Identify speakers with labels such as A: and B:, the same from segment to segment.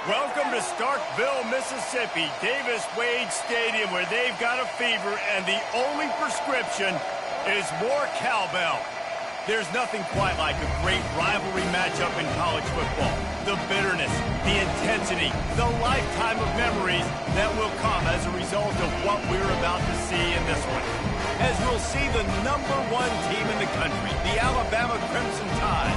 A: Welcome to Starkville, Mississippi, Davis-Wade Stadium, where they've got a fever, and the only prescription is more cowbell. There's nothing quite like a great rivalry matchup in college football. The bitterness, the intensity, the lifetime of memories that will come as a result of what we're about to see in this one. As we'll see the #1 team in the country, the Alabama Crimson Tide,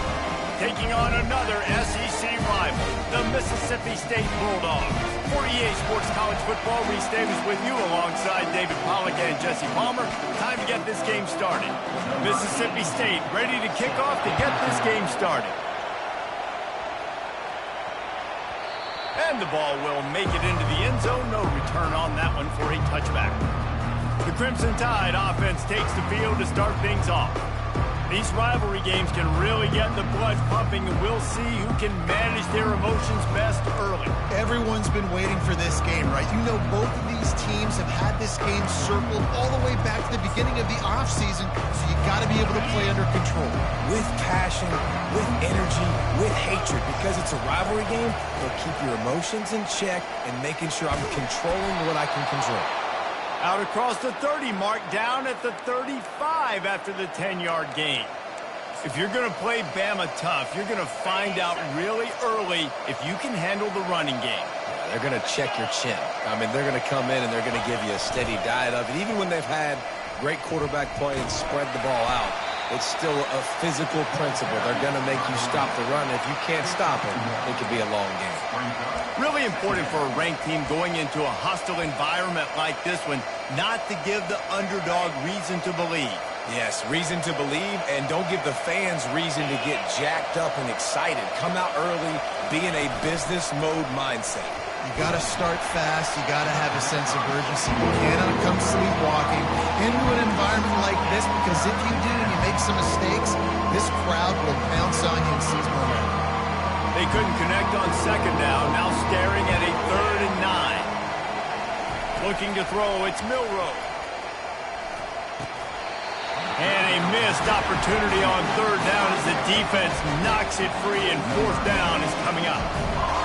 A: taking on another SEC rival, the Mississippi State Bulldogs. For EA Sports College Football, Reese Davis with you alongside David Pollack and Jesse Palmer. Time to get this game started. Mississippi State ready to kick off to get this game started. And the ball will make it into the end zone. No return on that one for a touchback. The Crimson Tide offense takes the field to start things off. These rivalry games can really get the blood pumping, and we'll see who can manage their emotions best early.
B: Everyone's been waiting for this game, right? You know, both of these teams have had this game circled all the way back to the beginning of the offseason, so you got to be able to play under control.
C: With passion, with energy, with hatred, because it's a rivalry game, they'll keep your emotions in check and making sure I'm controlling what I can control.
A: Out across the 30 mark, down at the 35 after the 10-yard gain. If you're going to play Bama tough, you're going to find out really early if you can handle the running game.
C: Yeah, they're going to check your chin. I mean, they're going to come in and they're going to give you a steady diet of it. Even when they've had great quarterback play and spread the ball out, it's still a physical principle. They're going to make you stop the run. If you can't stop it, it could be a long game.
A: Really important for a ranked team going into a hostile environment like this one, not to give the underdog reason to believe.
C: Yes, reason to believe, and don't give the fans reason to get jacked up and excited. Come out early, be in a business mode mindset.
B: You got to start fast. You got to have a sense of urgency. You cannot come sleepwalking into an environment like this, because if you do and you make some mistakes, this crowd will pounce on you and seize momentum.
A: They couldn't connect on second down. Now staring at a 3rd and 9. Looking to throw, it's Milroe. And a missed opportunity on 3rd down as the defense knocks it free, and 4th down is coming up.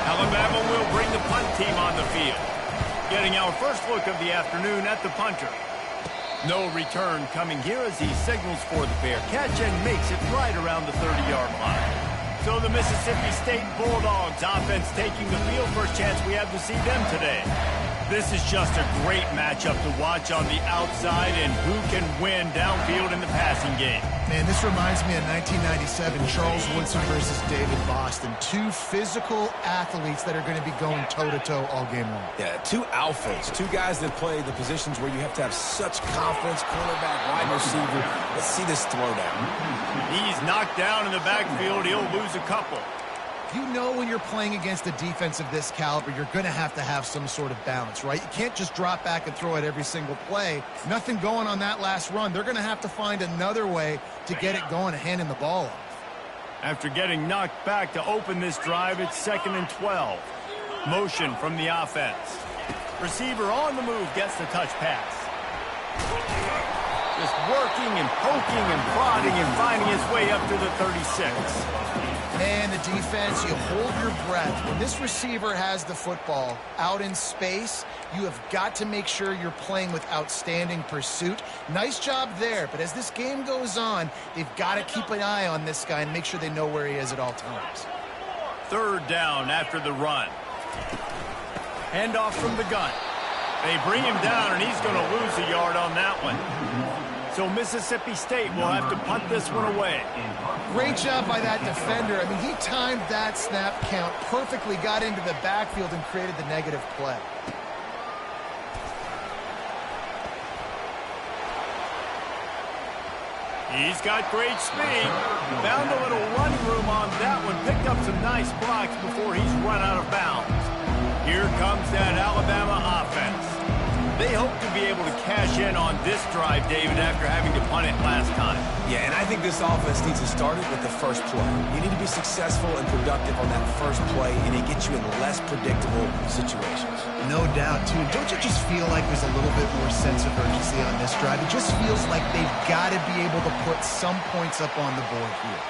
A: Alabama will bring the punt team on the field. Getting our first look of the afternoon at the punter. No return coming here as he signals for the fair catch and makes it right around the 30-yard line. So the Mississippi State Bulldogs offense taking the field. First chance we have to see them today. This is just a great matchup to watch on the outside, and who can win downfield in the passing game.
B: Man, this reminds me of 1997, Charles Woodson versus David Boston. Two physical athletes that are going to be going toe-to-toe all game long.
C: Yeah, two alphas, two guys that play the positions where you have to have such confidence, cornerback, wide receiver. Let's see this throwdown.
A: He's knocked down in the backfield. He'll lose a couple.
B: You know when you're playing against a defense of this caliber, you're going to have some sort of balance, right? You can't just drop back and throw it every single play. Nothing going on that last run. They're going to have to find another way to get it going and handing the ball off.
A: After getting knocked back to open this drive, it's 2nd and 12. Motion from the offense. Receiver on the move gets the touch pass. Just working and poking and prodding and finding his way up to the 36.
B: Man, the defense, you hold your breath. When this receiver has the football out in space, you have got to make sure you're playing with outstanding pursuit. Nice job there, but as this game goes on, they've got to keep an eye on this guy and make sure they know where he is at all times.
A: 3rd down after the run. Handoff from the gun. They bring him down, and he's going to lose a yard on that one. So Mississippi State will have to punt this one away.
B: Great job by that defender. I mean, he timed that snap count perfectly, got into the backfield and created the negative play.
A: He's got great speed. Found a little run room on that one. Picked up some nice blocks before he's run out of bounds. Here comes that Alabama offense. They hope to be able to cash in on this drive, David, after having to punt it last time.
C: Yeah, and I think this offense needs to start it with the first play. You need to be successful and productive on that first play, and it gets you in less predictable situations.
B: No doubt, too. Don't you just feel like there's a little bit more sense of urgency on this drive? It just feels like they've got to be able to put some points up on the board here.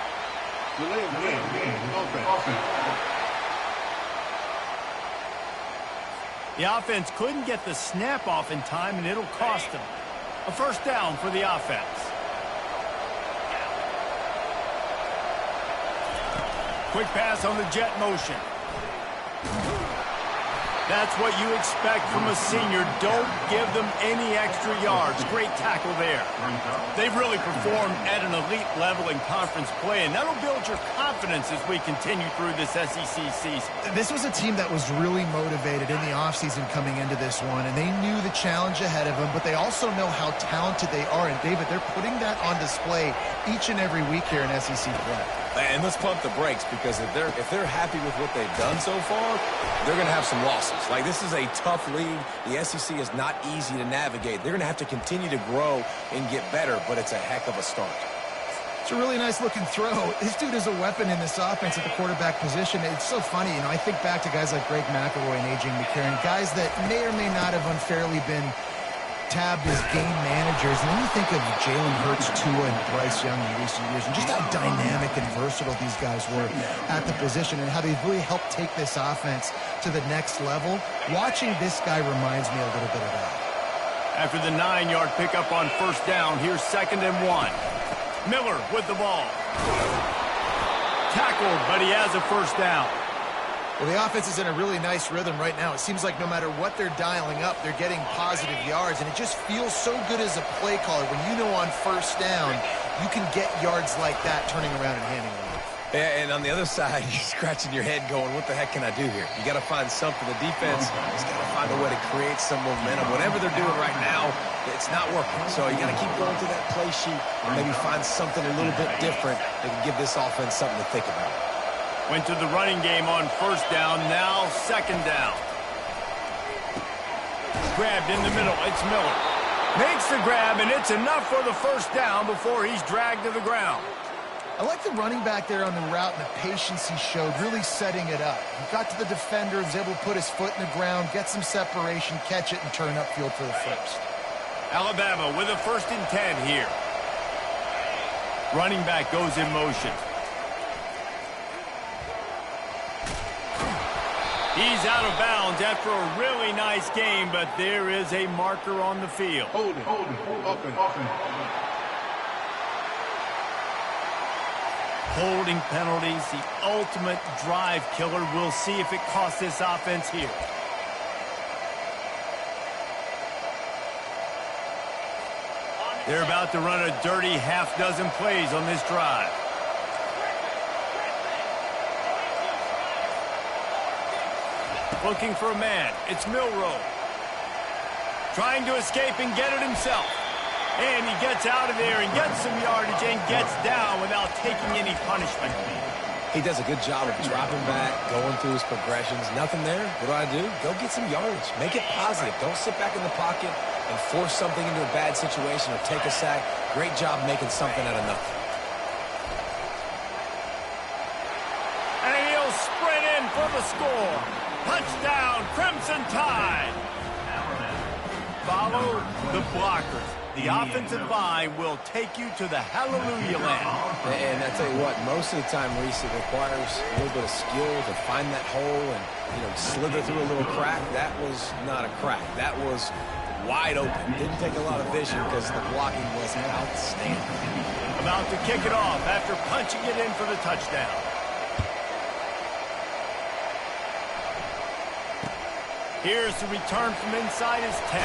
A: The offense couldn't get the snap off in time, and it'll cost them. A first down for the offense. Quick pass on the jet motion. That's what you expect from a senior. Don't give them any extra yards. Great tackle there. They've really performed at an elite level in conference play, and that'll build your confidence as we continue through this SEC season.
B: This was a team that was really motivated in the offseason coming into this one, and they knew the challenge ahead of them, but they also know how talented they are. And, David, they're putting that on display each and every week here in SEC play.
C: And let's pump the brakes, because if they're happy with what they've done so far, they're going to have some losses. Like, this is a tough league. The SEC is not easy to navigate. They're going to have to continue to grow and get better, but it's a heck of a start.
B: It's a really nice-looking throw. This dude is a weapon in this offense at the quarterback position. It's so funny. You know, I think back to guys like Greg McElroy and A.J. McCarron, guys that may or may not have unfairly been tabbed as game managers. And then you think of Jalen Hurts, Tua, and Bryce Young in recent years, and just how dynamic and versatile these guys were at the position and how they've really helped take this offense to the next level. Watching this guy reminds me a little bit of that.
A: After the 9-yard pickup on first down, here's 2nd and 1. Miller with the ball. Tackled, but he has a first down.
B: Well, the offense is in a really nice rhythm right now. It seems like no matter what they're dialing up, they're getting positive yards, and it just feels so good as a play caller when you know on first down you can get yards like that turning around and handing them off.
C: Yeah, and on the other side, you're scratching your head going, what the heck can I do here? You got to find something. The defense has got to find a way to create some momentum. Whatever they're doing right now, it's not working. So you got to keep going through that play sheet and maybe find something a little bit different that can give this offense something to think about.
A: Went to the running game on first down, now 2nd down. Grabbed in the middle, it's Miller. Makes the grab, and it's enough for the first down before he's dragged to the ground.
B: I like the running back there on the route and the patience he showed, really setting it up. He got to the defender, was able to put his foot in the ground, get some separation, catch it, and turn upfield for the first.
A: Alabama with a 1st and 10 here. Running back goes in motion. He's out of bounds after a really nice game, but there is a marker on the field.
D: Hold it.
A: Holding penalties, the ultimate drive killer. We'll see if it costs this offense here. They're about to run a dirty half-dozen plays on this drive. Looking for a man. It's Milroe. Trying to escape and get it himself. And he gets out of there and gets some yardage and gets down without taking any punishment.
C: He does a good job of dropping back, going through his progressions. Nothing there. What do? Go get some yardage. Make it positive. Don't sit back in the pocket and force something into a bad situation or take a sack. Great job making something out of nothing.
A: And he'll sprint in for the score. Touchdown, Crimson Tide. Follow the blockers. The offensive line will take you to the hallelujah land.
C: And I tell you what, most of the time, Reese, it requires a little bit of skill to find that hole and, slither through a little crack. That was not a crack. That was wide open. Didn't take a lot of vision because the blocking was outstanding.
A: About to kick it off after punching it in for the touchdown. Here's the return from inside his 10.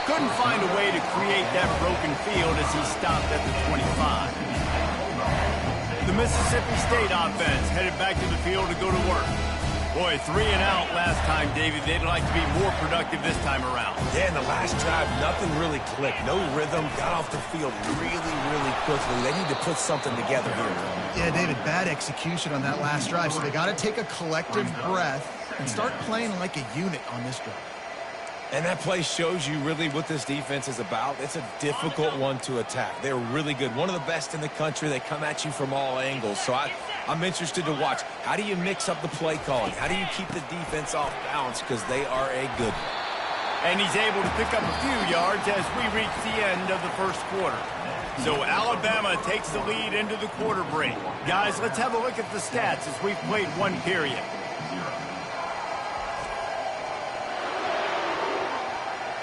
A: Couldn't find a way to create that broken field as he stopped at the 25. The Mississippi State offense headed back to the field to go to work. Boy, 3 and out last time, David. They'd like to be more productive this time around.
C: Yeah, in the last drive, nothing really clicked. No rhythm, got off the field really quickly. They need to put something together here.
B: Yeah, David, bad execution on that last drive, so they got to take a collective breath and start playing like a unit on this drive.
C: And that play shows you really what this defense is about. It's a difficult one to attack. They're really good. One of the best in the country. They come at you from all angles. So I'm interested to watch. How do you mix up the play calling? How do you keep the defense off balance? Because they are a good one.
A: And he's able to pick up a few yards as we reach the end of the first quarter. So Alabama takes the lead into the quarter break. Guys, let's have a look at the stats as we've played one period.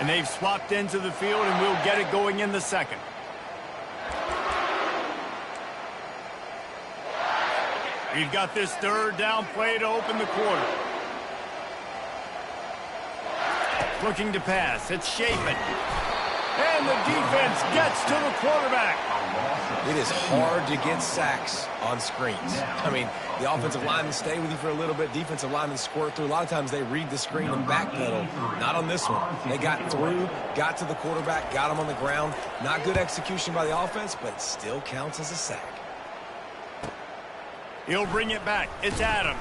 A: And they've swapped into the field, and we'll get it going in the second. We've got this third down play to open the quarter. Looking to pass. It's Chapin. And the defense gets to the quarterback.
C: It is hard to get sacks on screens. I mean, the offensive linemen stay with you for a little bit. Defensive linemen squirt through. A lot of times they read the screen and backpedal. Not on this one. They got through, got to the quarterback, got him on the ground. Not good execution by the offense, but it still counts as a sack.
A: He'll bring it back. It's Adams.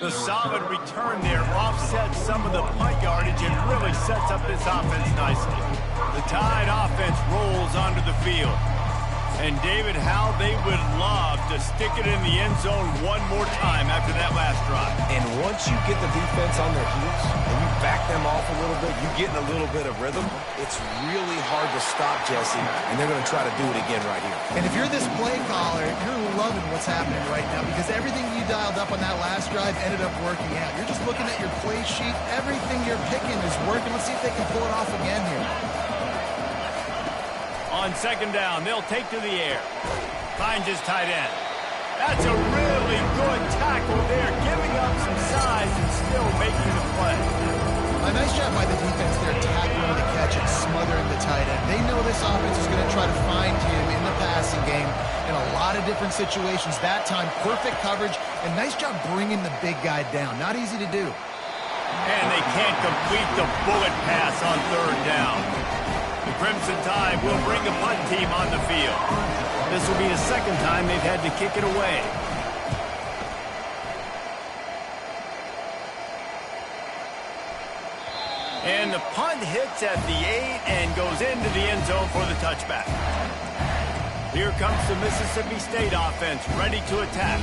A: The solid return there offsets some of the punt yardage and really sets up this offense nicely. The Tide offense rolls onto the field. And, David, how they would love to stick it in the end zone one more time after that last drive.
C: And once you get the defense on their heels and you back them off a little bit, you get in a little bit of rhythm, it's really hard to stop, Jesse, and they're going to try to do it again right here.
B: And if you're this play caller, you're loving what's happening right now because everything you dialed up on that last drive ended up working out. You're just looking at your play sheet. Everything you're picking is working. Let's see if they can pull it off again here.
A: On second down, they'll take to the air. Finds his tight end. That's a really good tackle there, giving up some size and still making the play.
B: A nice job by the defense there, tackling the catch and smothering the tight end. They know this offense is going to try to find him in the passing game in a lot of different situations. That time, perfect coverage, and nice job bringing the big guy down. Not easy to do.
A: And they can't complete the bullet pass on third down. The Crimson Tide will bring a punt team on the field. This will be the second time they've had to kick it away. And the punt hits at the 8 and goes into the end zone for the touchback. Here comes the Mississippi State offense, ready to attack.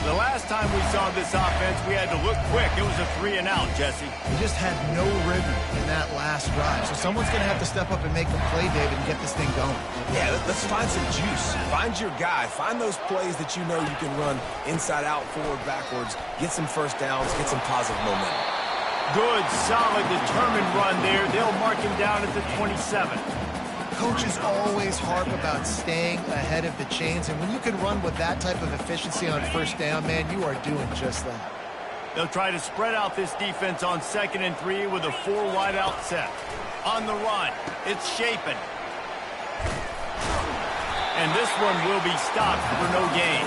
A: The last time we saw this offense, we had to look quick. It was a 3 and out, Jesse.
B: They just had no rhythm in that last drive. So someone's going to have to step up and make the play, David, and get this thing going.
C: Yeah, let's find some juice. Find your guy. Find those plays that you know you can run inside out, forward, backwards. Get some first downs. Get some positive momentum.
A: Good, solid, determined run there. They'll mark him down at the 27.
B: Coaches always harp about staying ahead of the chains, and when you can run with that type of efficiency on first down, man, you are doing just that.
A: They'll try to spread out this defense on 2nd and 3 with a 4 wide out set. On the run, it's Chapin. And this one will be stopped for no gain.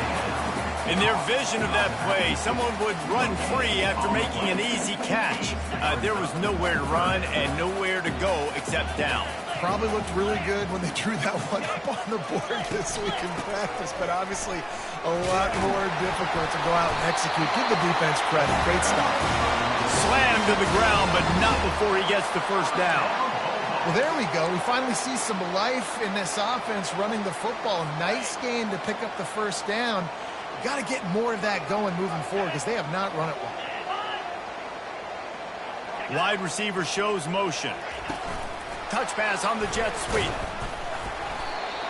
A: In their vision of that play, someone would run free after making an easy catch. There was nowhere to run and nowhere to go except down.
B: Probably looked really good when they drew that one up on the board this week in practice, but obviously a lot more difficult to go out and execute. Give the defense credit. Great stop.
A: Slammed to the ground, but not before he gets the first down.
B: Well, there we go. We finally see some life in this offense running the football. Nice game to pick up the first down. Got to get more of that going moving forward because they have not run it well.
A: Wide receiver shows motion. Touch pass on the jet sweep.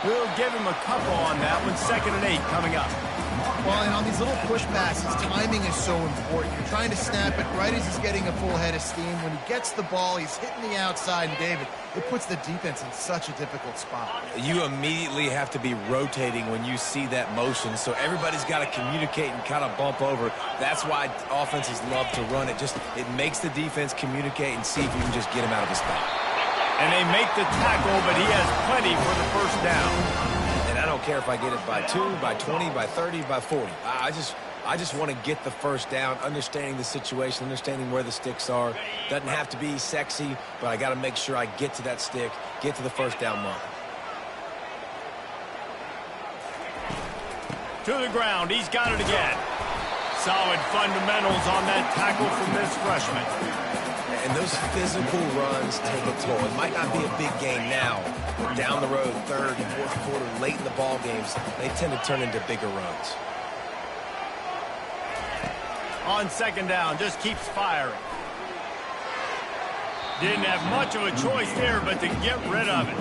A: We'll give him a couple on that one. 2nd and 8 coming up.
B: Well, and on these little push passes, timing is so important. You're trying to snap it right as he's getting a full head of steam. When he gets the ball, he's hitting the outside, and David, it puts the defense in such a difficult spot.
C: You immediately have to be rotating when you see that motion, so everybody's got to communicate and kind of bump over. That's why offenses love to run it. It makes the defense communicate and see if you can just get him out of his spot.
A: And they make the tackle, but he has plenty for the first down.
C: And I don't care if I get it by 2, by 20, by 30, by 40. I just want to get the first down, understanding the situation, understanding where the sticks are. Doesn't have to be sexy, but I got to make sure I get to that stick, get to the first down mark.
A: To the ground. He's got it again. Solid fundamentals on that tackle from this freshman.
C: And those physical runs take a toll. It might not be a big game now, but down the road, third and fourth quarter, late in the ball games, they tend to turn into bigger runs.
A: On second down, just keeps firing. Didn't have much of a choice there, but to get rid of it.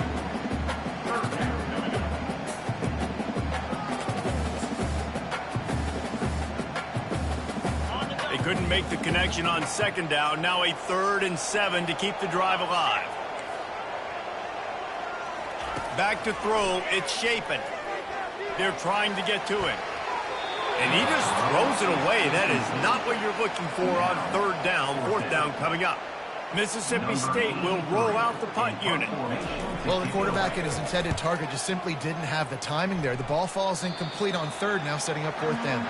A: Couldn't make the connection on second down. Now a 3rd and 7 to keep the drive alive. Back to throw. It's Shapen. They're trying to get to him. And he just throws it away. That is not what you're looking for on 3rd down. 4th down coming up. Mississippi State will roll out the punt unit.
B: Well, the quarterback and his intended target just simply didn't have the timing there. The ball falls incomplete on 3rd, now setting up 4th down.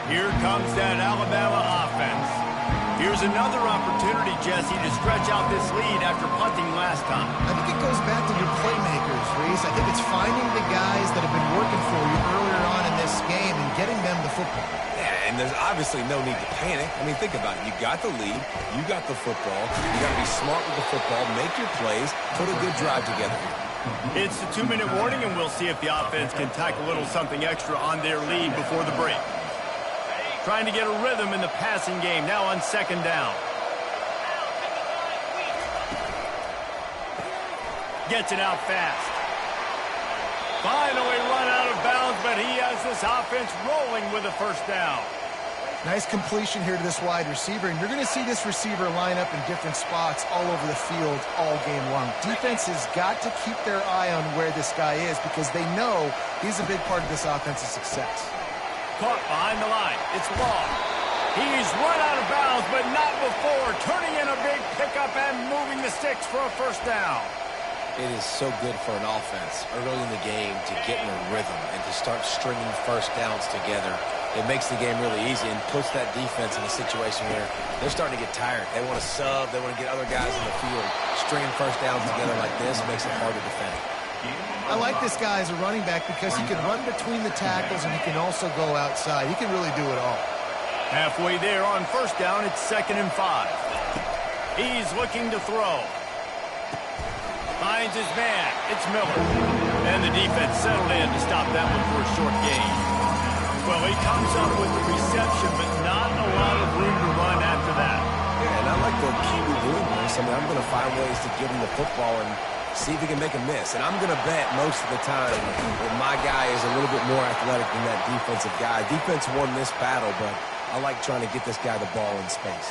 A: Here comes that Alabama offense. Here's another opportunity, Jesse, to stretch out this lead after punting last time.
B: I think it goes back to your playmakers, Reese. I think it's finding the guys that have been working for you earlier on in this game and getting them the football.
C: Yeah, and there's obviously no need to panic. I mean, think about it. You got the lead. You got the football. You got to be smart with the football, make your plays, put a good drive together.
A: It's the 2-minute warning, and we'll see if the offense can tack a little something extra on their lead before the break. Trying to get a rhythm in the passing game, now on second down. Gets it out fast. Finally run out of bounds, but he has this offense rolling with a 1st down.
B: Nice completion here to this wide receiver, and you're going to see this receiver line up in different spots all over the field all game long. Defense has got to keep their eye on where this guy is because they know he's a big part of this offense's success.
A: Caught behind the line. It's long. He's run out of bounds, but not before. Turning in a big pickup and moving the sticks for a 1st down.
C: It is so good for an offense early in the game to get in a rhythm and to start stringing 1st downs together. It makes the game really easy and puts that defense in a situation where they're starting to get tired. They want to sub. They want to get other guys in the field. Stringing 1st downs together like this makes it hard to defend.
B: I like this guy as a running back because he can run between the tackles and he can also go outside. He can really do it all.
A: Halfway there on 1st down, it's 2nd and 5. He's looking to throw. Finds his man. It's Miller. And the defense settled in to stop that one for a short gain. Well, he comes up with the reception, but not a lot of room to run after that.
C: Yeah, and I like the QB doing this. I mean, I'm going to find ways to give him the football and see if he can make a miss. And I'm going to bet most of the time that my guy is a little bit more athletic than that defensive guy. Defense won this battle, but I like trying to get this guy the ball in space.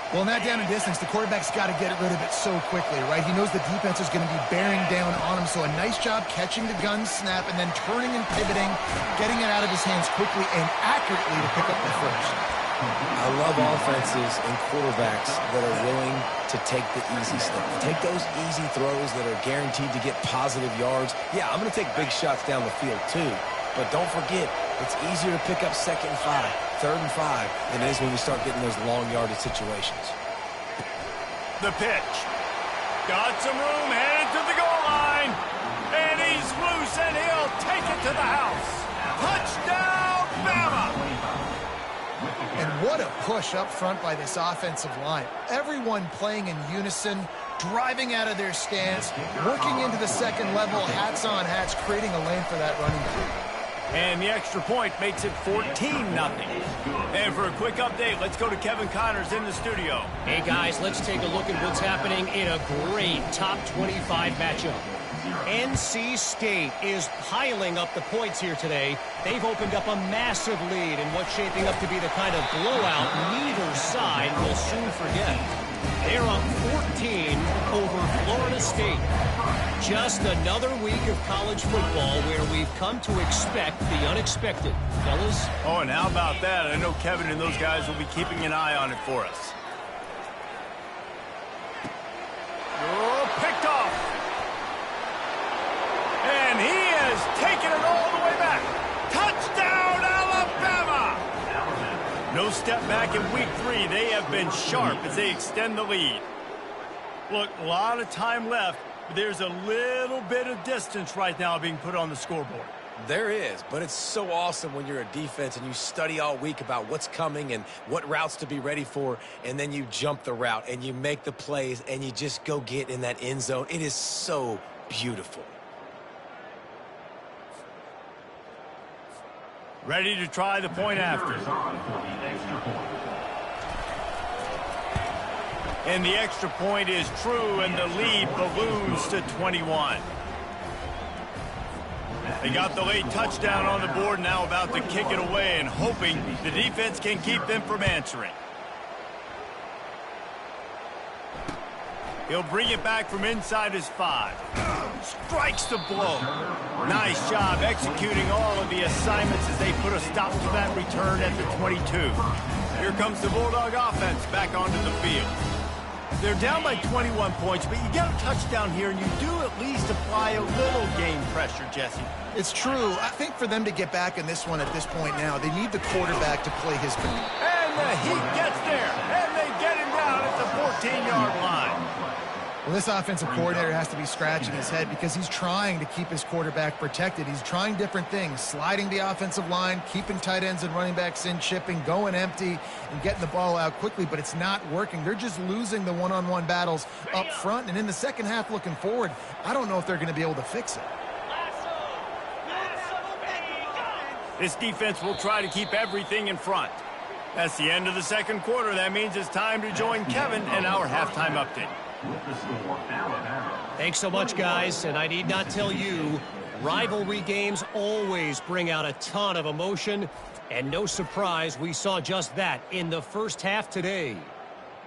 B: Well, in that down and distance, the quarterback's got to get rid of it so quickly, right? He knows the defense is going to be bearing down on him, so a nice job catching the gun snap and then turning and pivoting, getting it out of his hands quickly and accurately to pick up the 1st.
C: I love offenses and quarterbacks that are willing to take the easy stuff. Take those easy throws that are guaranteed to get positive yards. Yeah, I'm going to take big shots down the field too, but don't forget, it's easier to pick up 2nd and 5, 3rd and 5 than it is when you start getting those long yardage situations.
A: The pitch. Got some room, headed to the goal line. And he's loose, and he'll take it to the house. Touchdown, Bama!
B: And what a push up front by this offensive line. Everyone playing in unison, driving out of their stance, working into the 2nd level, hats on hats, creating a lane for that running back.
A: And the extra point makes it 14-0. And for a quick update, let's go to Kevin Connors in the studio.
D: Hey, guys, let's take a look at what's happening in a great top 25 matchup. NC State is piling up the points here today. They've opened up a massive lead in what's shaping up to be the kind of blowout neither side will soon forget. They're up 14 over Florida State. Just another week of college football where we've come to expect the unexpected. Fellas?
A: Oh, and how about that? I know Kevin and those guys will be keeping an eye on it for us. Oh, picked off. And he has taken it No step back in week 3. They have been sharp as they extend the lead. Look, a lot of time left, but there's a little bit of distance right now being put on the scoreboard.
C: There is, but it's so awesome when you're a defense and you study all week about what's coming and what routes to be ready for, and then you jump the route and you make the plays and you just go get in that end zone. It is so beautiful.
A: Ready to try the point after. And the extra point is true, and the lead balloons to 21. They got the late touchdown on the board, now about to kick it away and hoping the defense can keep them from answering. He'll bring it back from inside his 5. Strikes the blow. Nice job executing all of the assignments as they put a stop to that return at the 22. Here comes the Bulldog offense back onto the field. They're down by 21 points, but you get a touchdown here, and you do at least apply a little game pressure, Jesse.
B: It's true. I think for them to get back in this one at this point now, they need the quarterback to play his game.
A: And the Heat gets there, and they get him down at the 14-yard line.
B: Well, this offensive coordinator has to be scratching his head because he's trying to keep his quarterback protected. He's trying different things, sliding the offensive line, keeping tight ends and running backs in, chipping, going empty, and getting the ball out quickly, but it's not working. They're just losing the one-on-one battles up front, and in the second half looking forward, I don't know if they're going to be able to fix it.
A: This defense will try to keep everything in front. That's the end of the second quarter. That means it's time to join Kevin in our halftime update.
D: Thanks so much, guys, and I need not tell you, rivalry games always bring out a ton of emotion, and no surprise we saw just that in the first half today.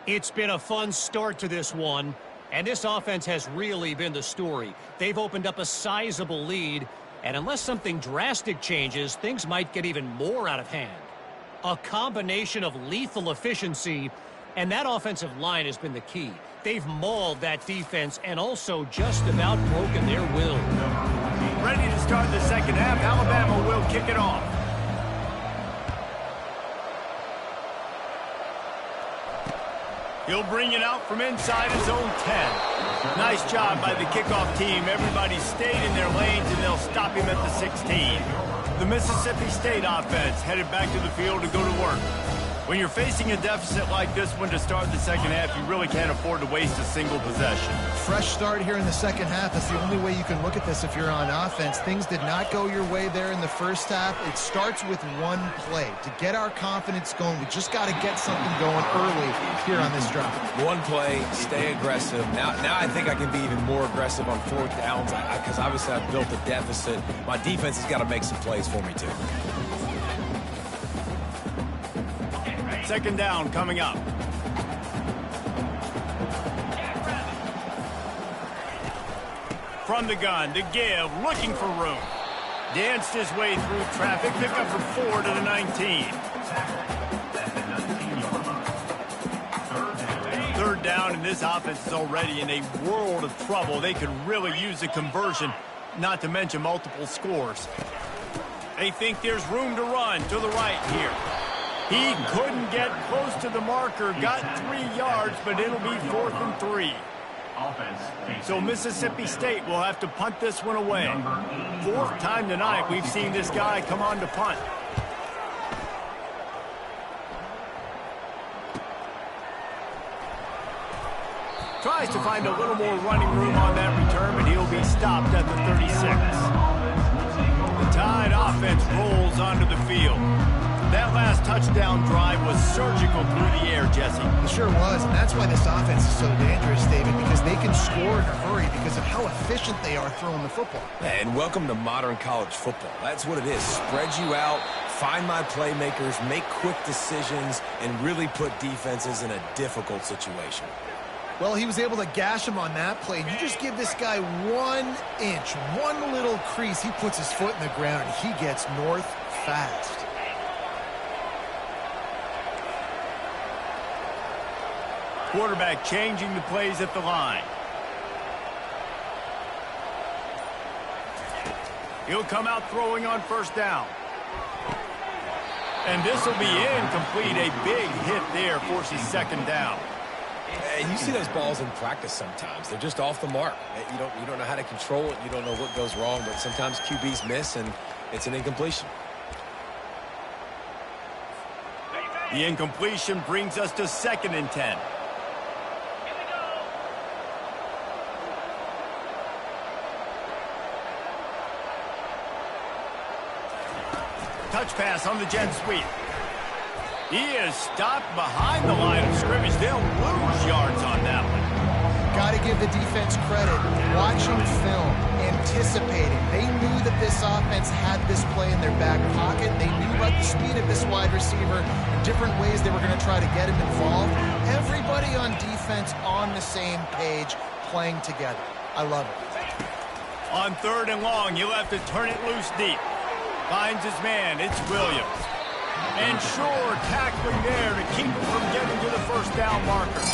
D: It's been a fun start to this one, and this offense has really been the story. They've opened up a sizable lead, and unless something drastic changes, things might get even more out of hand. A combination of lethal efficiency, and that offensive line has been the key. They've mauled that defense and also just about broken their will.
A: Ready to start the second half. Alabama will kick it off. He'll bring it out from inside his own 10. Nice job by the kickoff team. Everybody stayed in their lanes, and they'll stop him at the 16. The Mississippi State offense headed back to the field to go to work. When you're facing a deficit like this one to start the second half, you really can't afford to waste a single possession.
B: Fresh start here in the second half. That's the only way you can look at this if you're on offense. Things did not go your way there in the first half. It starts with one play. To get our confidence going, we just got to get something going early here on this drive.
C: One play, stay aggressive. Now I think I can be even more aggressive on fourth downs because obviously I've built a deficit. My defense has got to make some plays for me too.
A: Second down coming up. From the gun to give, looking for room. Danced his way through traffic, pick up for 4 to the 19. Third down, and this offense is already in a world of trouble. They could really use a conversion, not to mention multiple scores. They think there's room to run to the right here. He couldn't get close to the marker, got 3 yards, but it'll be 4th and 3. So Mississippi State will have to punt this one away. 4th time tonight we've seen this guy come on to punt. Tries to find a little more running room on that return, but he'll be stopped at the 36. The Tide offense rolls onto the field. That last touchdown drive was surgical through the air, Jesse.
B: It sure was, and that's why this offense is so dangerous, David, because they can score in a hurry because of how efficient they are throwing the football.
C: And welcome to modern college football. That's what it is. Spread you out, find my playmakers, make quick decisions, and really put defenses in a difficult situation.
B: Well, he was able to gash him on that play. You just give this guy 1 inch, one little crease, he puts his foot in the ground, and he gets north fast.
A: Quarterback changing the plays at the line. He'll come out throwing on first down. And this will be incomplete. A big hit there forces second down.
C: And you see those balls in practice sometimes. They're just off the mark. You don't know how to control it. You don't know what goes wrong, but sometimes QBs miss, and it's an incompletion.
A: The incompletion brings us to 2nd and 10. Touch pass on the jet sweep. He is stopped behind the line of scrimmage. They'll lose yards on that one.
B: Got to give the defense credit. Watching film, anticipating. They knew that this offense had this play in their back pocket. They knew about the speed of this wide receiver and different ways they were going to try to get him involved. Everybody on defense on the same page, playing together. I love it.
A: On 3rd and long, he'll have to turn it loose deep. Finds his man. It's Williams. And sure, tackling there to keep him from getting to the first down marker.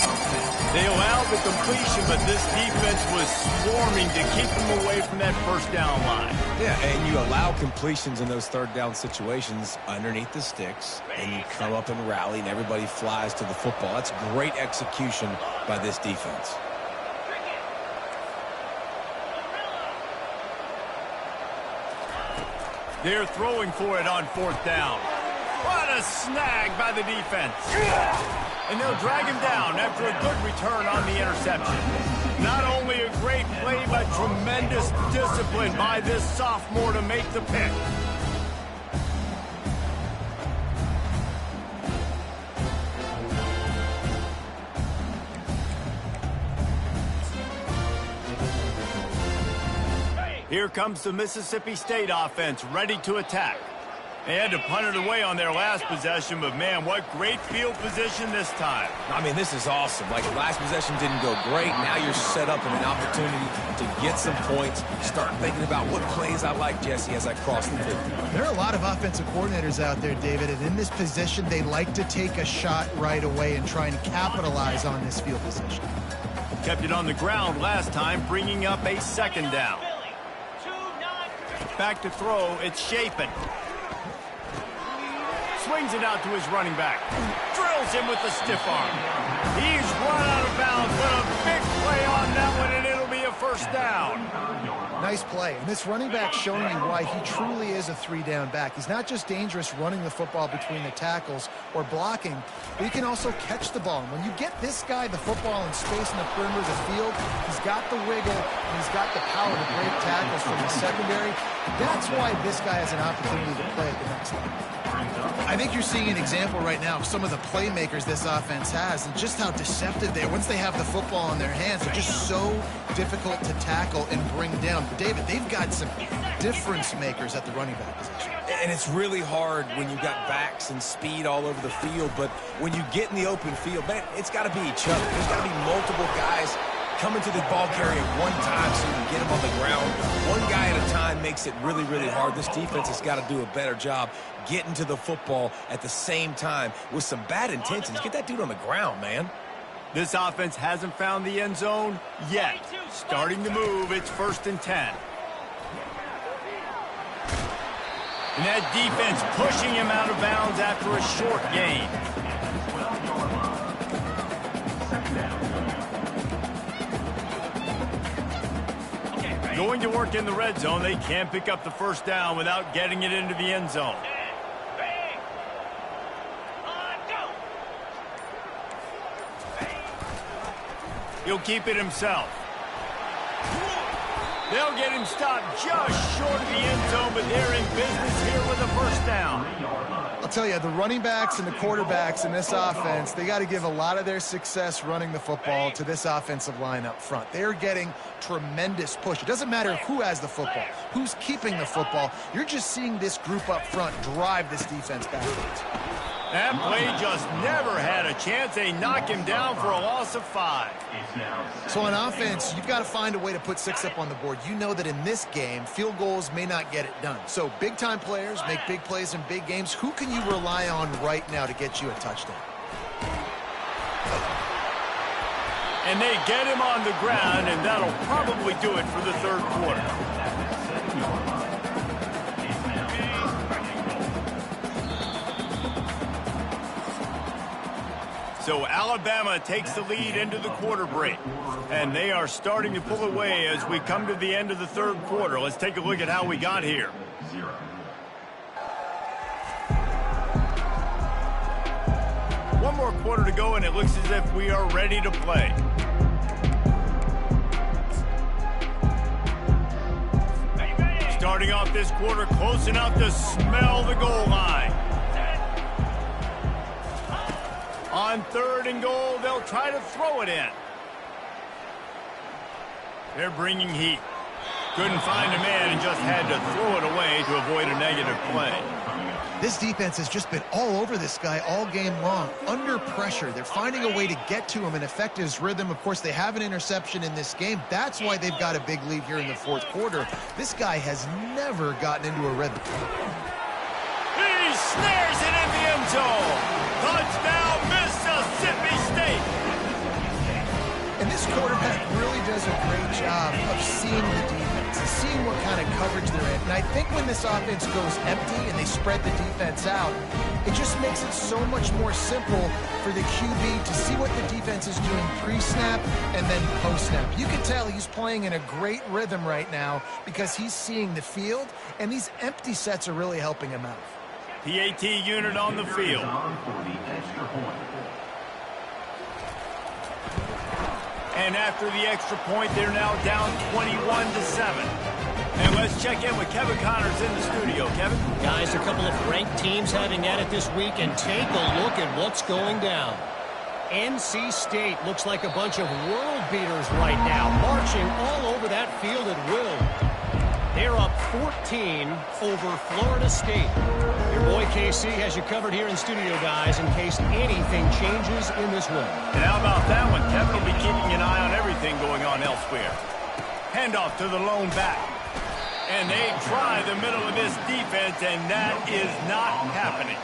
A: They allowed the completion, but this defense was swarming to keep them away from that first down line.
C: Yeah, and you allow completions in those 3rd down situations underneath the sticks, and you come up and rally, and everybody flies to the football. That's great execution by this defense.
A: They're throwing for it on 4th down. What a snag by the defense. And they'll drag him down after a good return on the interception. Not only a great play, but tremendous discipline by this sophomore to make the pick. Here comes the Mississippi State offense, ready to attack. They had to punt it away on their last possession, but man, what great field position this time.
C: I mean, this is awesome. Like, last possession didn't go great. Now you're set up in an opportunity to get some points. Start thinking about what plays I like, Jesse, as I cross the field.
B: There are a lot of offensive coordinators out there, David, and in this position, they like to take a shot right away and try and capitalize on this field position.
A: Kept it on the ground last time, bringing up a 2nd down. Back to throw, it's Chapin. Swings it out to his running back. Drills him with the stiff arm. He's run out of bounds, but a big play on that one, and it'll be a first down.
B: Nice play. And this running back showing you why he truly is a 3-down back. He's not just dangerous running the football between the tackles or blocking, but he can also catch the ball. And when you get this guy the football in space in the perimeter of the field, he's got the wiggle and he's got the power to break tackles from the secondary. That's why this guy has an opportunity to play at the next level. I think you're seeing an example right now of some of the playmakers this offense has and just how deceptive they are. Once they have the football in their hands, they're just so difficult to tackle and bring down. But David, they've got some difference makers at the running back position.
C: And it's really hard when you've got backs and speed all over the field, but when you get in the open field, man, it's got to be each other. There's got to be multiple guys coming to the ball carrier at one time so you can get him on the ground. One guy at a time makes it really, really hard. This defense has got to do a better job getting to the football at the same time with some bad intentions. Get that dude on the ground, man.
A: This offense hasn't found the end zone yet. Starting to move, it's 1st and 10. And that defense pushing him out of bounds after a short gain. Going to work in the red zone. They can't pick up the first down without getting it into the end zone. He'll keep it himself. They'll get him stopped just short of the end zone, but they're in business here with a first down.
B: I'll tell you, the running backs and the quarterbacks in this offense, they got to give a lot of their success running the football to this offensive line up front. They're getting tremendous push. It doesn't matter who has the football, who's keeping the football. You're just seeing this group up front drive this defense backwards.
A: That play just never had a chance. They knock him down for a loss of 5.
B: So on offense, you've got to find a way to put 6 up on the board. You know that in this game, field goals may not get it done. So big-time players make big plays in big games. Who can you rely on right now to get you a touchdown?
A: And they get him on the ground, and that'll probably do it for the 3rd quarter. So Alabama takes the lead into the quarter break. And they are starting to pull away as we come to the end of the third quarter. Let's take a look at how we got here. One more quarter to go, and it looks as if we are ready to play. Starting off this quarter close enough to smell the goal line. On 3rd and goal, they'll try to throw it in. They're bringing heat. Couldn't find a man and just had to throw it away to avoid a negative play.
B: This defense has just been all over this guy all game long, under pressure. They're finding a way to get to him and affect his rhythm. Of course, they have an interception in this game. That's why they've got a big lead here in the fourth quarter. This guy has never gotten into a rhythm.
A: He snares it in the end zone. Touchdown, Mississippi State.
B: And this quarterback really does a great job of seeing the defense and seeing what kind of coverage they're in. And I think when this offense goes empty and they spread the defense out, it just makes it so much more simple for the QB to see what the defense is doing pre-snap and then post-snap. You can tell he's playing in a great rhythm right now because he's seeing the field, and these empty sets are really helping him out.
A: PAT unit on the field. And after the extra point, they're now down 21-7. And let's check in with Kevin Connors in the studio. Kevin?
D: Guys, a couple of ranked teams having at it this week, and take a look at what's going down. NC State looks like a bunch of world beaters right now, marching all over that field at will. They're up 14 over Florida State. Your boy KC has you covered here in studio, guys, in case anything changes in this one.
A: And how about that one? Kevin will be keeping an eye on everything going on elsewhere. Handoff to the lone back. And they try the middle of this defense, and that is not happening.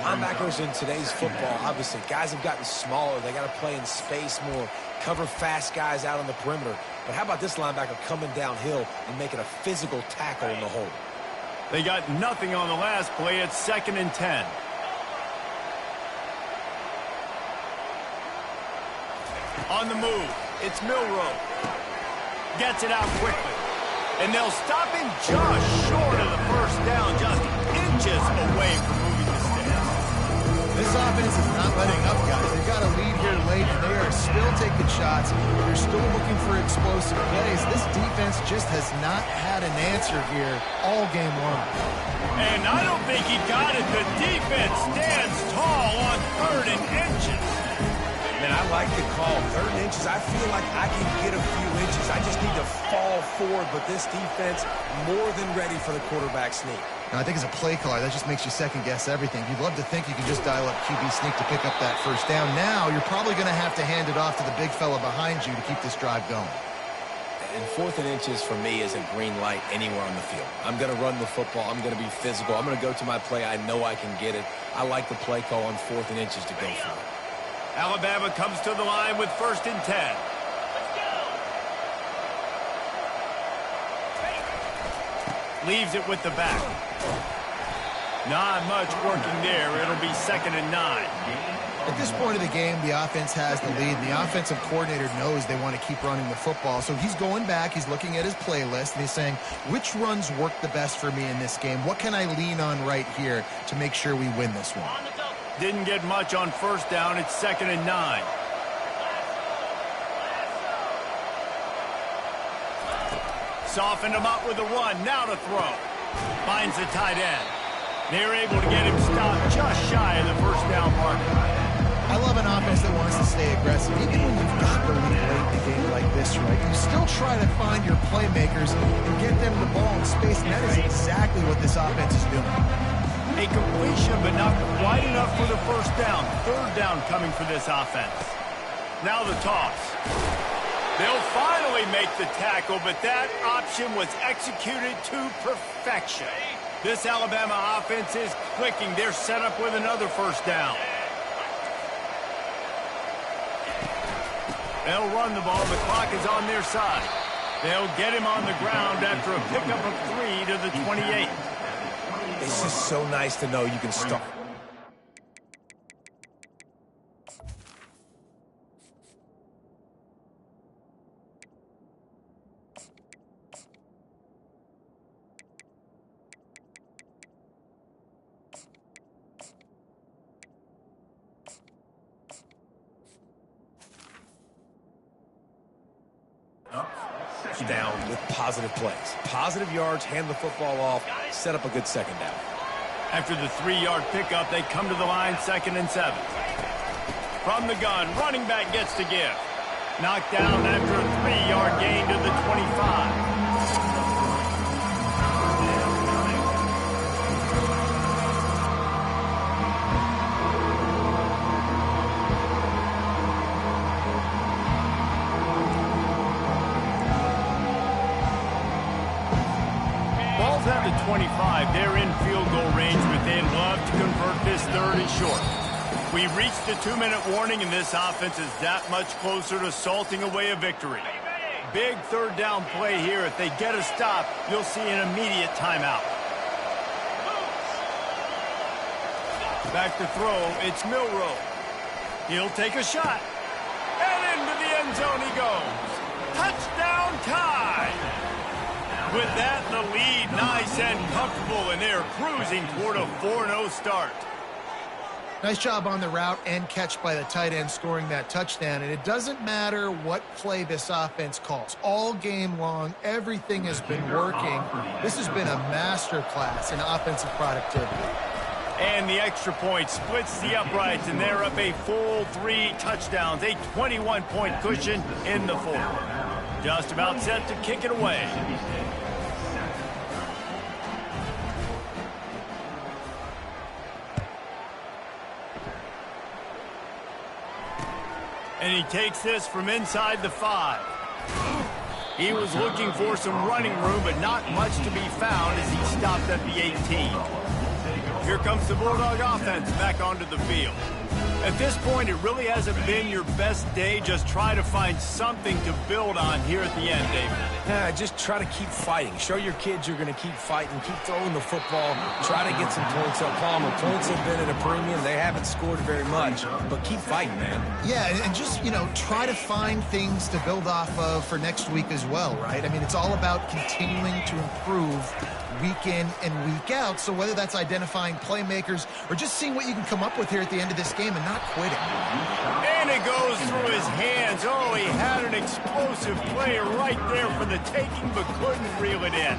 C: Linebackers in today's football, obviously, guys have gotten smaller. They got to play in space more, cover fast guys out on the perimeter. But how about this linebacker coming downhill and making a physical tackle in the hole?
A: They got nothing on the last play. It's 2nd and 10. On the move, it's Milroe. Gets it out quickly. And they'll stop him just short of the first down, just inches away from moving the sticks.
B: This offense is not letting up, guys. They've got a lead here late, and they are still taking shots. They're still looking for explosive plays. This defense just has not had an answer here all game long.
A: And I don't think he got it. The defense stands tall on 3rd and inches.
C: Man, I like the call. 3rd and inches, I feel like I can get a few inches. I just need to fall forward, but this defense more than ready for the quarterback sneak.
B: Now, I think as a play caller, that just makes you second-guess everything. You'd love to think you can just dial up QB sneak to pick up that first down. Now, you're probably going to have to hand it off to the big fella behind you to keep this drive going.
C: And 4th and inches for me is a green light anywhere on the field. I'm going to run the football. I'm going to be physical. I'm going to go to my play. I know I can get it. I like the play call on 4th and inches to go for it.
A: Alabama comes to the line with 1st and 10. Leaves it with the back. Not much working there. It'll be 2nd and 9.
B: At this point of the game, the offense has the lead, and the offensive coordinator knows they want to keep running the football. So he's going back, he's looking at his playlist, and he's saying, which runs work the best for me in this game? What can I lean on right here to make sure we win this one?
A: Didn't get much on 1st down. It's 2nd and 9. Softened him up with a run. Now to throw. Finds the tight end. They're able to get him stopped just shy of the first down marker.
B: I love an offense that wants to stay aggressive. Even when you've got the lead late in the game like this, right, you still try to find your playmakers and get them the ball in space, and that is exactly what this offense is doing.
A: A completion, but not quite enough for the first down. 3rd down coming for this offense. Now the toss. They'll finally make the tackle, but that option was executed to perfection. This Alabama offense is clicking. They're set up with another first down. They'll run the ball. The clock is on their side. They'll get him on the ground after a pickup of 3 to the 28.
C: It's just so nice to know you can start. Down with positive plays. Positive yards, hand the football off, set up a good second down.
A: After the 3-yard pickup, they come to the line 2nd and 7. From the gun, running back gets to give. Knocked down after a 3-yard gain to the 25. Ball's at the 25. They're in field goal range, but they'd love to convert this 3rd and short. We've reached the 2-minute warning, and this offense is that much closer to salting away a victory. Big 3rd down play here. If they get a stop, you'll see an immediate timeout. Back to throw, it's Milroe. He'll take a shot. And into the end zone he goes. Touchdown tie! With that, the lead nice and comfortable, and they're cruising toward a 4-0 start.
B: Nice job on the route and catch by the tight end scoring that touchdown. And it doesn't matter what play this offense calls. All game long, everything has been working. This has been a masterclass in offensive productivity.
A: And the extra point splits the uprights, and they're up a full 3 touchdowns, a 21-point cushion in the 4th. Just about set to kick it away. And he takes this from inside the 5. He was looking for some running room, but not much to be found as he stopped at the 18. Here comes the Bulldog offense back onto the field. At this point, it really hasn't been your best day. Just try to find something to build on here at the end, David.
C: Just try to keep fighting. Show your kids you're going to keep fighting. Keep throwing the football. Try to get some points up. Palmer, points have been at a premium. They haven't scored very much, but keep fighting, man.
B: Yeah, and just, try to find things to build off of for next week as well, right? I mean, it's all about continuing to improve week in and week out. So whether that's identifying playmakers or just seeing what you can come up with here at the end of this game and not quitting.
A: And it goes through his hands. Oh, he had an explosive play right there for the taking, but couldn't reel it in.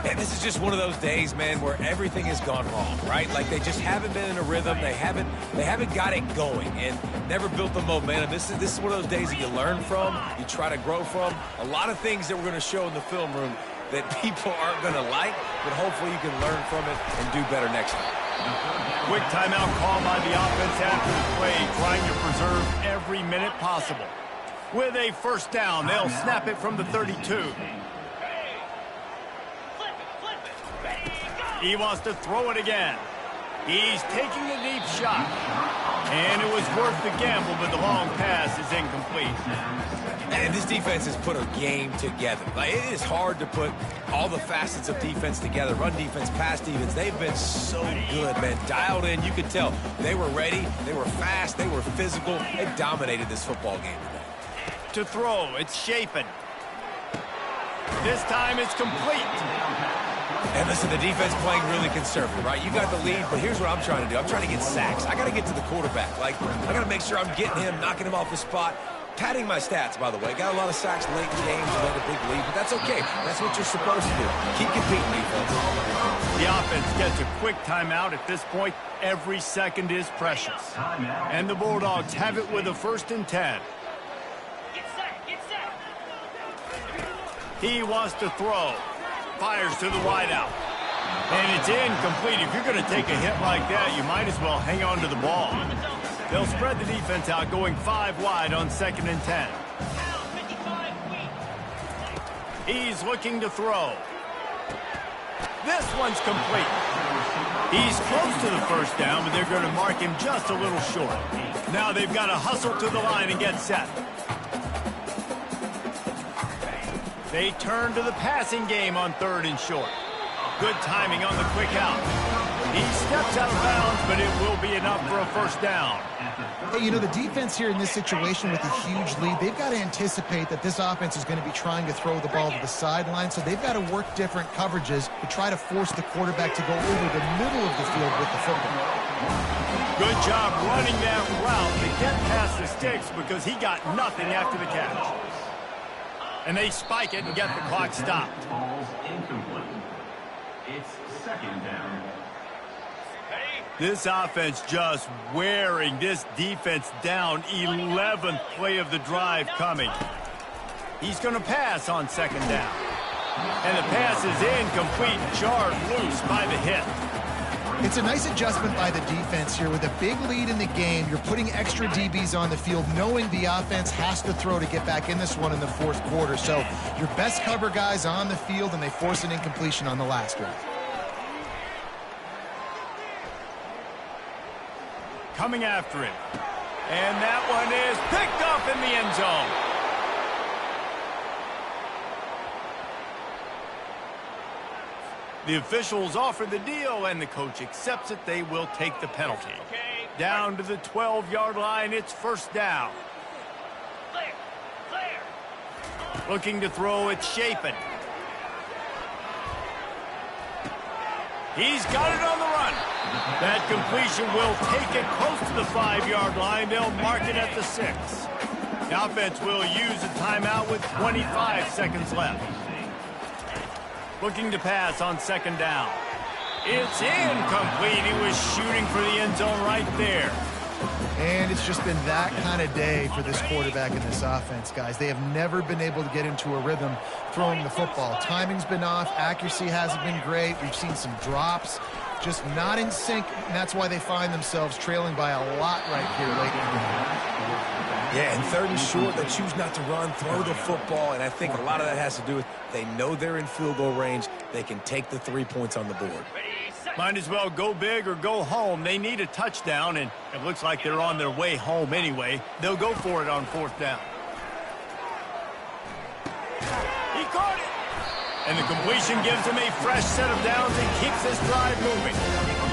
C: And this is just one of those days, man, where everything has gone wrong, right? Like they just haven't been in a rhythm. They haven't got it going and never built the momentum. This is one of those days that you learn from, you try to grow from. A lot of things that we're going to show in the film room that people aren't going to like, but hopefully you can learn from it and do better next time.
A: Quick timeout call by the offense after the play, trying to preserve every minute possible. With a 1st down, they'll snap it from the 32. He wants to throw it again. He's taking a deep shot. And it was worth the gamble, but the long pass is incomplete.
C: And this defense has put a game together. Like, it is hard to put all the facets of defense together. Run defense, pass defense. They've been so good, man. Dialed in. You could tell they were ready. They were fast. They were physical. They dominated this football game today.
A: To throw, it's Shapen. This time it's complete.
C: And listen, the defense playing really conservative, right? You got the lead, but here's what I'm trying to do. I'm trying to get sacks. I got to get to the quarterback. Like, I got to make sure I'm getting him, knocking him off the spot. Padding my stats, by the way. Got a lot of sacks late in games, led a big lead, but that's okay. That's what you're supposed to do. Keep competing, defense.
A: The offense gets a quick timeout. At this point, every second is precious. And the Bulldogs have it with a 1st and 10. He wants to throw. Fires to the wideout. And it's incomplete. If you're going to take a hit like that, you might as well hang on to the ball. They'll spread the defense out, going 5 wide on 2nd and 10. He's looking to throw. This one's complete. He's close to the 1st down, but they're going to mark him just a little short. Now they've got to hustle to the line and get set. They turn to the passing game on 3rd and short. Good timing on the quick out. He steps out of bounds, but it will be enough for a 1st down.
B: Hey, the defense here in this situation with a huge lead, they've got to anticipate that this offense is going to be trying to throw the ball to the sideline, so they've got to work different coverages to try to force the quarterback to go over the middle of the field with the football.
A: Good job running that route to get past the sticks because he got nothing after the catch. And they spike it and get the clock stopped.
E: Ball's incomplete. It's second down.
A: This offense just wearing this defense down. 11th play of the drive coming. He's going to pass on second down. And the pass is incomplete, jarred loose by the hit.
B: It's a nice adjustment by the defense here. With a big lead in the game, you're putting extra DBs on the field, knowing the offense has to throw to get back in this one in the fourth quarter. So your best cover guys on the field, and they force an incompletion on the last one.
A: Coming after him. And that one is picked up in the end zone. The officials offer the deal, and the coach accepts it. They will take the penalty. Down to the 12-yard line, it's first down. Looking to throw, it's Chapin. He's got it on the run. That completion will take it close to the 5-yard line. They'll mark it at the 6. The offense will use a timeout with 25 seconds left. Looking to pass on second down. It's incomplete. He was shooting for the end zone right there.
B: And it's just been that kind of day for this quarterback and this offense, guys. They have never been able to get into a rhythm throwing the football. Timing's been off. Accuracy hasn't been great. We've seen some drops. Just not in sync, and that's why they find themselves trailing by a lot right here late in the game.
C: Yeah, and third and short, they choose not to run, throw the football, and I think a lot of that has to do with they know they're in field goal range. They can take the 3 points on the board.
A: Might as well go big or go home. They need a touchdown, and it looks like they're on their way home anyway. They'll go for it on fourth down. He caught it. And the completion gives them a fresh set of downs and keeps this drive moving.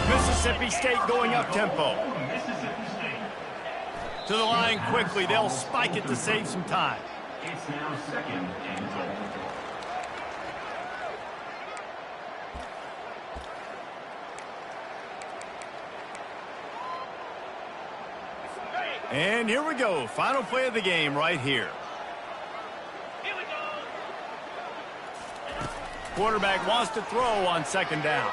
A: Mississippi State going up tempo. To the line quickly. They'll spike it to save some time.
E: It's now second and goal.
A: And here we go. Final play of the game right here. Quarterback wants to throw on second down.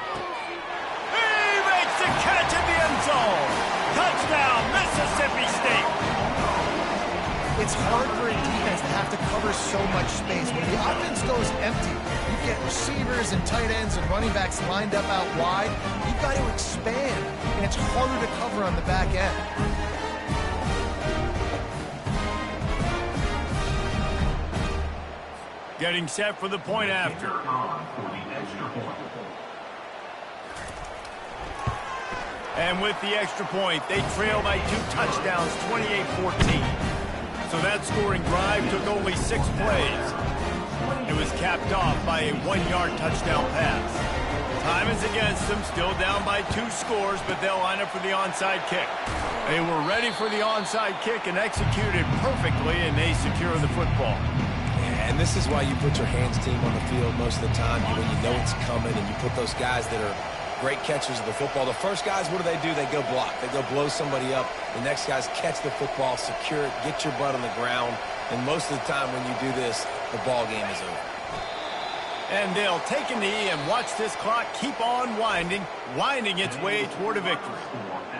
A: He makes the catch in the end zone. Touchdown, Mississippi State.
B: It's hard for a defense to have to cover so much space. When the offense goes empty, you get receivers and tight ends and running backs lined up out wide. You've got to expand, and it's harder to cover on the back end.
A: Getting set for the point after. And with the extra point, they trail by 2 touchdowns, 28-14. So that scoring drive took only 6 plays. It was capped off by a 1-yard touchdown pass. Time is against them, still down by 2 scores, but they'll line up for the onside kick. They were ready for the onside kick and executed perfectly, and they secure the football.
C: And this is why you put your hands team on the field most of the time when you know it's coming, and you put those guys that are great catchers of the football. The first guys, what do? They go block. They go blow somebody up. The next guys catch the football, secure it, get your butt on the ground. And most of the time when you do this, the ball game is over.
A: And they'll take a knee and watch this clock keep on winding its way toward a victory.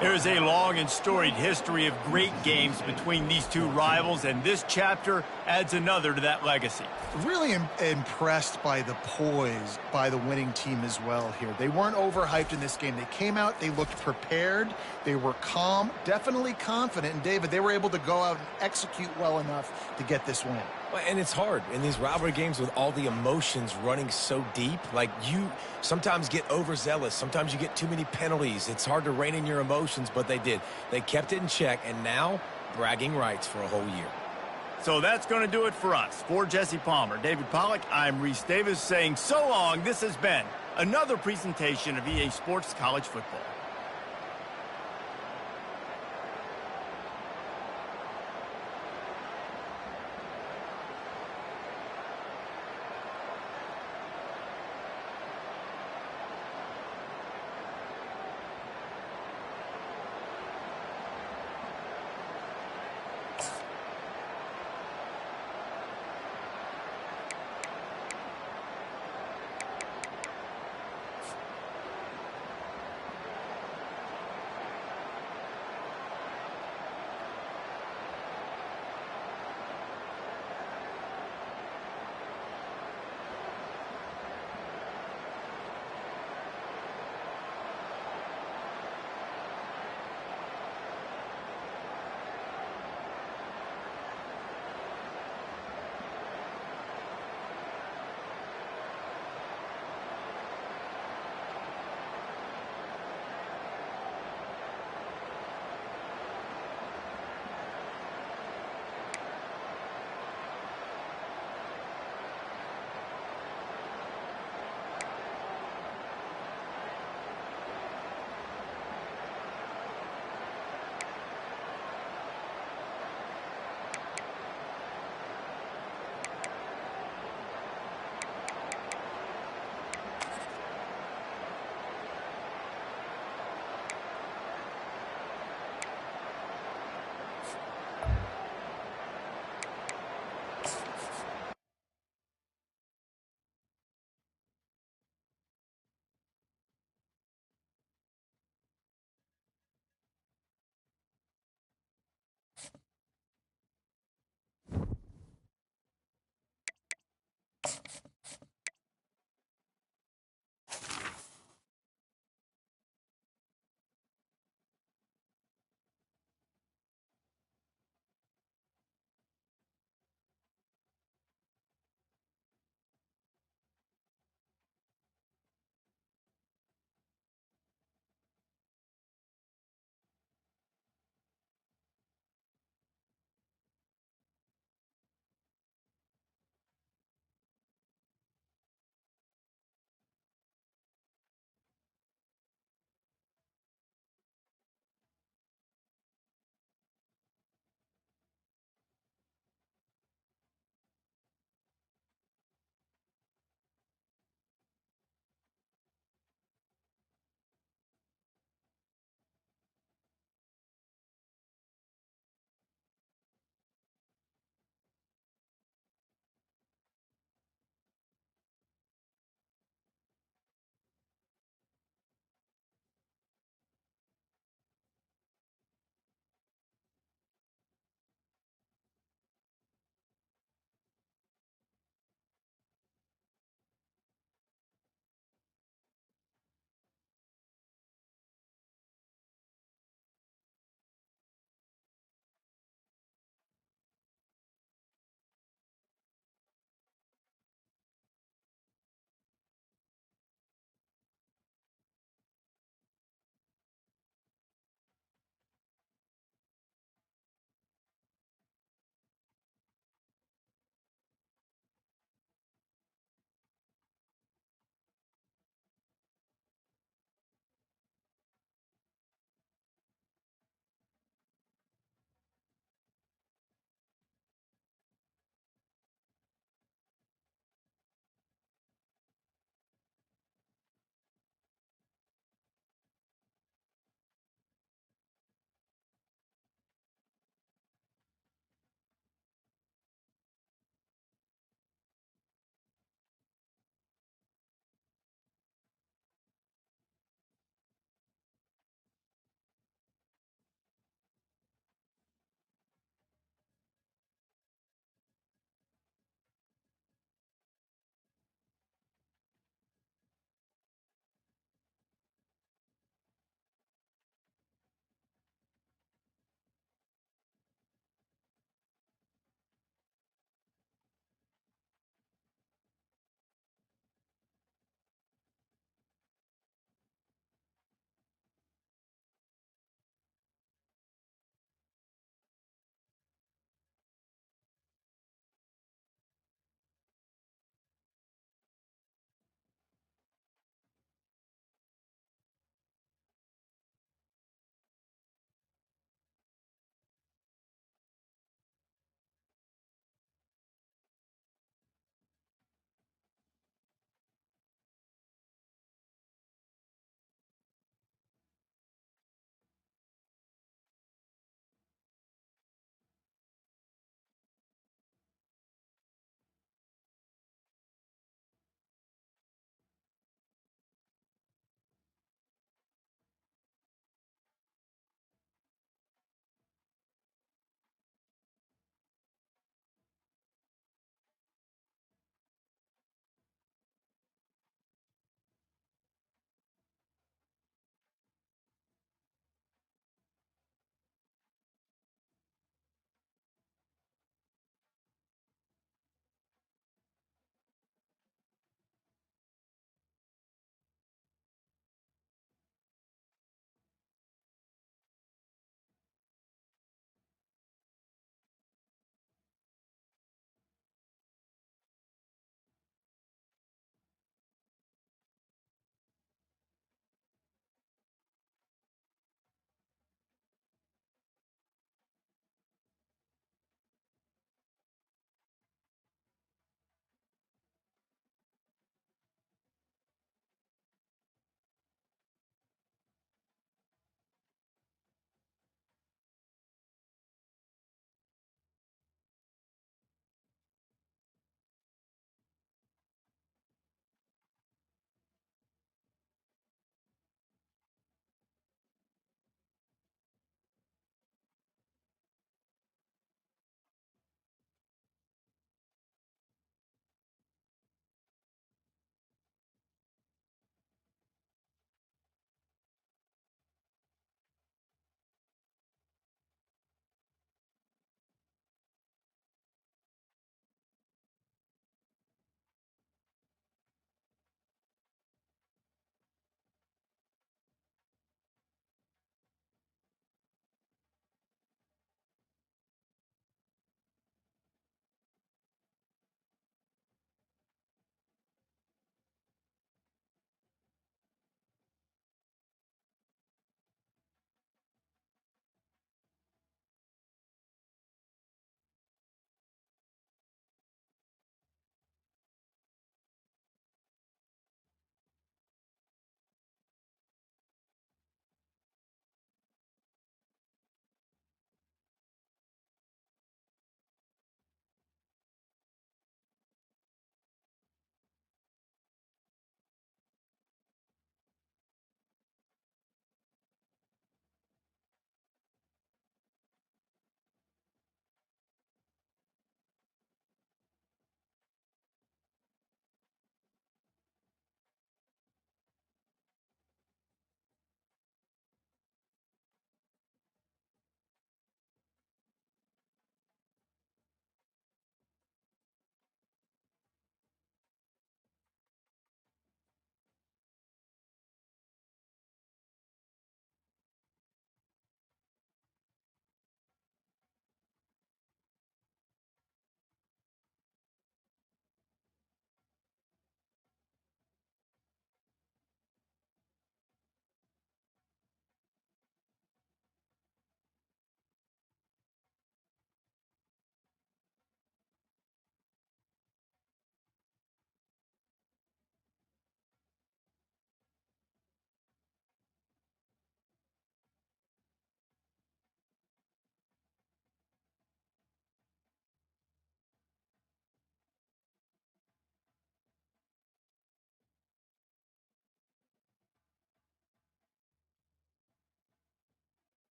A: There is a long and storied history of great games between these two rivals, and this chapter adds another to that legacy.
B: Really impressed by the poise by the winning team as well here. They weren't overhyped in this game. They came out, they looked prepared, they were calm, definitely confident, and David, they were able to go out and execute well enough to get this win.
C: And it's hard in these rivalry games with all the emotions running so deep. Like, you sometimes get overzealous. Sometimes you get too many penalties. It's hard to rein in your emotions, but they did. They kept it in check, and now bragging rights for a whole year.
A: So that's going to do it for us. For Jesse Palmer, David Pollack, I'm Reese Davis saying so long. This has been another presentation of EA Sports College Football.